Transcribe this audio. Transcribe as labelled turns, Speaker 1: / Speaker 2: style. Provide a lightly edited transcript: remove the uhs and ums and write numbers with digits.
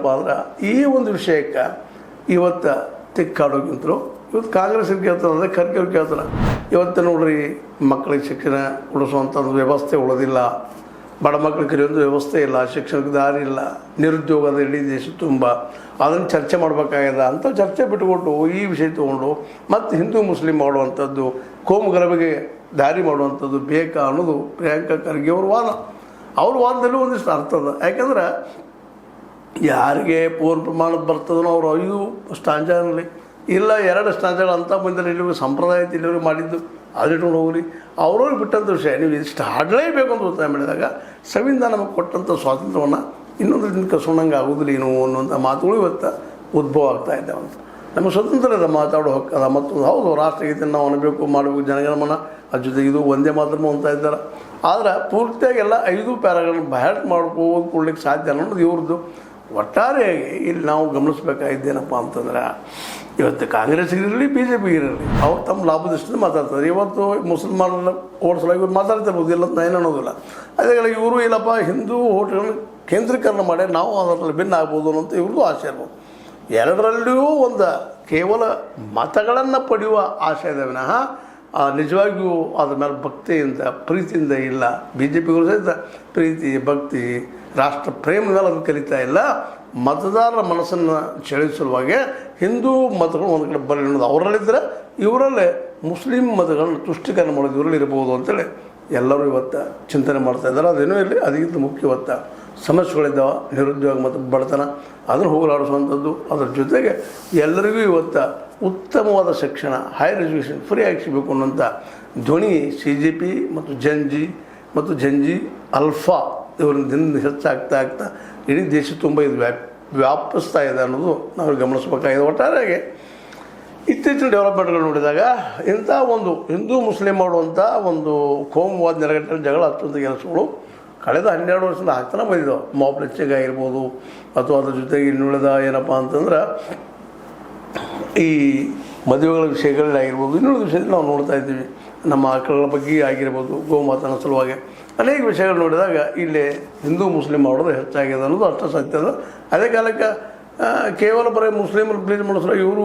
Speaker 1: ಏನಪ್ಪ ಅಂದ್ರೆ ಈ ಒಂದು ವಿಷಯಕ್ಕೆ ಇವತ್ತು ತಿಕ್ಕಾಡೋಕ್ಕಿಂತಲೂ ಇವತ್ತು ಕಾಂಗ್ರೆಸ್ ಕೇಳ್ತಾರೆ, ಖರ್ಗೆ ಕೇಳ್ತಾರೆ. ಇವತ್ತು ನೋಡ್ರಿ, ಮಕ್ಕಳಿಗೆ ಶಿಕ್ಷಣ ಕೊಡಿಸುವಂಥದ್ದು ವ್ಯವಸ್ಥೆ ಉಳಿದಿಲ್ಲ, ಬಡ ಮಕ್ಕಳಿಗೆ ಕಲಿಯುವಂಥ ವ್ಯವಸ್ಥೆ ಇಲ್ಲ, ಶಿಕ್ಷಣಕ್ಕೆ ದಾರಿ ಇಲ್ಲ, ನಿರುದ್ಯೋಗದ ಇಡೀ ದೇಶ ತುಂಬ. ಅದನ್ನು ಚರ್ಚೆ ಮಾಡಬೇಕಾಗಿದೆ ಅಂತ ಚರ್ಚೆ ಬಿಟ್ಟುಕೊಟ್ಟು ಈ ವಿಷಯ ತೊಗೊಂಡು ಮತ್ತು ಹಿಂದೂ ಮುಸ್ಲಿಂ ಮಾಡುವಂಥದ್ದು, ಕೋಮು ಗಲಭೆಗೆ ದಾರಿ ಮಾಡುವಂಥದ್ದು ಬೇಕಾ ಅನ್ನೋದು ಪ್ರಿಯಾಂಕಾ ಖರ್ಗೆ ಅವ್ರ ವಾದ. ಅವ್ರ ವಾದದಲ್ಲೂ ಒಂದಿಷ್ಟು ಅರ್ಥ ಅದ. ಯಾಕೆಂದ್ರೆ ಯಾರಿಗೆ ಪೂರ್ಣ ಪ್ರಮಾಣದ ಬರ್ತದೋ ಅವರು 5 ಸ್ಟಾಂಜಾನಲ್ಲಿ ಇಲ್ಲ 2 ಸ್ಟಾಂಜಗಳು ಅಂತ ಬಂದರೆ ಇಲ್ಲಿ ಸಂಪ್ರದಾಯ ಇಲ್ಲಿವರೆಗೆ ಮಾಡಿದ್ದು ಅದಿಟ್ಕೊಂಡು ಹೋಗ್ರಿ. ಅವ್ರವ್ರಿಗೆ ಬಿಟ್ಟಂಥ ವಿಷಯ. ನೀವು ಇಷ್ಟು ಹಾಡಲೇಬೇಕು ಅಂತ ಒತ್ತಾಯ ಮಾಡಿದಾಗ ಸಂವಿಧಾನ ನಮಗೆ ಕೊಟ್ಟಂಥ ಸ್ವಾತಂತ್ರ್ಯವನ್ನು ಇನ್ನೊಂದು ದಿನಕ್ಕೆ ಕಸ್ಕೊಂಡಂಗೆ ಆಗೋದಿಲ್ಲ ಏನು ಅನ್ನುವಂಥ ಮಾತುಗಳು ಇವತ್ತು ಉದ್ಭವ ಆಗ್ತಾ ಇದ್ದಾವೆ ಅಂತ. ನಮಗೆ ಸ್ವತಂತ್ರದ ಮಾತಾಡೋ ಹಕ್ಕದ ಮತ್ತೊಂದು ಹೌದು, ರಾಷ್ಟ್ರಗೀತೆಯನ್ನು ನಾವು ಅನ್ನಬೇಕು, ಮಾಡಬೇಕು, ಜನಗಣಮನ ಅದ್ರ ಜೊತೆಗೆ ಇದು ಒಂದೇ ಮಾತ್ರ ಅಂತ ಇದ್ದಾರೆ. ಆದರೆ ಪೂರ್ತಿಯಾಗಿ ಎಲ್ಲ 5 ಪ್ಯಾರಾಗಳನ್ನು ಬಹ್ಯಾಟ್ ಮಾಡ್ಕೋದು ಕೊಡ್ಲಿಕ್ಕೆ ಸಾಧ್ಯ ಅನ್ನೋದು ಇವ್ರದ್ದು. ಒಟ್ಟಾರೆಯಾಗಿ ಇಲ್ಲಿ ನಾವು ಗಮನಿಸಬೇಕಾಗಿದ್ದೇನಪ್ಪ ಅಂತಂದ್ರೆ, ಇವತ್ತು ಕಾಂಗ್ರೆಸ್ಗಿರಲಿ ಬಿ ಜೆ ಪಿಗಿರಲಿ ಅವ್ರು ತಮ್ಮ ಲಾಭದೃಷ್ಟಿಯಿಂದ ಮಾತಾಡ್ತಾರೆ. ಇವತ್ತು ಮುಸಲ್ಮಾನರನ್ನ ಓಡಿಸಲಾಗಿ ಇವ್ರು ಮಾತಾಡ್ತಿರ್ಬೋದು, ಇಲ್ಲ ಅಂತ ಏನು ಅನ್ನೋದಿಲ್ಲ. ಅದೇ ಇವರು ಇಲ್ಲಪ್ಪ ಹಿಂದೂ ಓಟ್ಗಳನ್ನು ಕೇಂದ್ರೀಕರಣ ಮಾಡಿ ನಾವು ಅದರಲ್ಲಿ ಭಿನ್ನ ಆಗ್ಬೋದು ಅನ್ನೋಂಥ ಇವ್ರದ್ದು ಆಸೆ ಇರ್ಬೋದು. ಎರಡರಲ್ಲಿಯೂ ಒಂದು ಕೇವಲ ಮತಗಳನ್ನು ಪಡೆಯುವ ಆಸೆ ಇದೆ ವಿನಃ ನಿಜವಾಗಿಯೂ ಅದ್ರ ಮೇಲೆ ಭಕ್ತಿಯಿಂದ ಪ್ರೀತಿಯಿಂದ ಇಲ್ಲ. ಬಿ ಜೆ ಪಿಗಳು ಸಹಿತ ಪ್ರೀತಿ ಭಕ್ತಿ ರಾಷ್ಟ್ರ ಪ್ರೇಮ ಮೇಲೆ ಅದು ಕಲಿತಾ ಇಲ್ಲ. ಮತದಾರರ ಮನಸ್ಸನ್ನು ಸೆಳೆಸುವಾಗೆ ಹಿಂದೂ ಮತಗಳು ಒಂದು ಕಡೆ ಬರಲಿ ಅನ್ನೋದು ಅವರಲ್ಲಿದ್ದರೆ, ಇವರಲ್ಲೇ ಮುಸ್ಲಿಂ ಮತಗಳನ್ನು ತುಷ್ಟೀಕರಣ ಮಾಡೋದು ಇವರಲ್ಲಿ ಇರ್ಬೋದು ಅಂತೇಳಿ ಎಲ್ಲರೂ ಇವತ್ತು ಚಿಂತನೆ ಮಾಡ್ತಾಯಿದ್ದಾರೆ. ಅದೇನೂ ಇರಲಿ, ಅದಕ್ಕಿಂತ ಮುಖ್ಯ ಇವತ್ತು ಸಮಸ್ಯೆಗಳಿದ್ದಾವೆ, ನಿರುದ್ಯೋಗ ಮತ್ತು ಬಡತನ, ಅದನ್ನು ಹೋಗಲಾಡಿಸುವಂಥದ್ದು. ಅದರ ಜೊತೆಗೆ ಎಲ್ಲರಿಗೂ ಇವತ್ತು ಉತ್ತಮವಾದ ಶಿಕ್ಷಣ, ಹೈಯರ್ ಎಜುಕೇಷನ್ ಫ್ರೀಯಾಗಿ ಸಿಗಬೇಕು ಅನ್ನೋಂಥ ಧ್ವನಿ CJP ಮತ್ತು ಜಂಜಿ ಅಲ್ಫಾ ಇವರಿಂದ ದಿನ ಹೆಚ್ಚಾಗ್ತಾ ಇಡೀ ದೇಶ ತುಂಬ ಇದು ವ್ಯಾಪಿಸ್ತಾ ಇದೆ ಅನ್ನೋದು ನಾವು ಗಮನಿಸಬೇಕಾಗಿದೆ. ಒಟ್ಟಾರೆಯಾಗಿ ಇತ್ತೀಚಿನ ಡೆವಲಪ್ಮೆಂಟ್ಗಳು ನೋಡಿದಾಗ ಇಂಥ ಒಂದು ಹಿಂದೂ ಮುಸ್ಲಿಂ ಮಾಡುವಂಥ ಒಂದು ಕೋಮುವಾದ ನೆಲೆಗಟ್ಟಲೆ ಜಗಳ ಹಚ್ಚುವಂಥ ಕೆಲಸಗಳು ಕಳೆದ 12 ವರ್ಷದಿಂದ ಆಗ್ತಾನೆ ಬಂದಿದ್ದಾವೆ. ಮಾಬ್ ಲಿಂಚಿಂಗ್ ಆಗಿರ್ಬೋದು, ಅಥವಾ ಅದ್ರ ಜೊತೆಗೆ ಇನ್ನುಳಿದ ಏನಪ್ಪ ಅಂತಂದ್ರೆ ಈ ಮದುವೆಗಳ ವಿಷಯಗಳಾಗಿರ್ಬೋದು, ಇನ್ನುಳಿದ ವಿಷಯದಲ್ಲಿ ನಾವು ನೋಡ್ತಾ ಇದ್ದೀವಿ. ನಮ್ಮ ಮಕ್ಕಳ ಬಗ್ಗೆ ಆಗಿರ್ಬೋದು, ಗೋಮಾತನ ಸಲುವಾಗಿ ಅನೇಕ ವಿಷಯಗಳು ನೋಡಿದಾಗ ಇಲ್ಲಿ ಹಿಂದೂ ಮುಸ್ಲಿಂ ಮಾಡೋದು ಹೆಚ್ಚಾಗಿದೆ ಅನ್ನೋದು ಅಷ್ಟು ಸತ್ಯದ. ಅದೇ ಕಾಲಕ್ಕೆ ಕೇವಲ ಬರೀ ಮುಸ್ಲಿಮರು ಪ್ಲೀಸ್ ಮಾಡಿಸಲು ಇವರು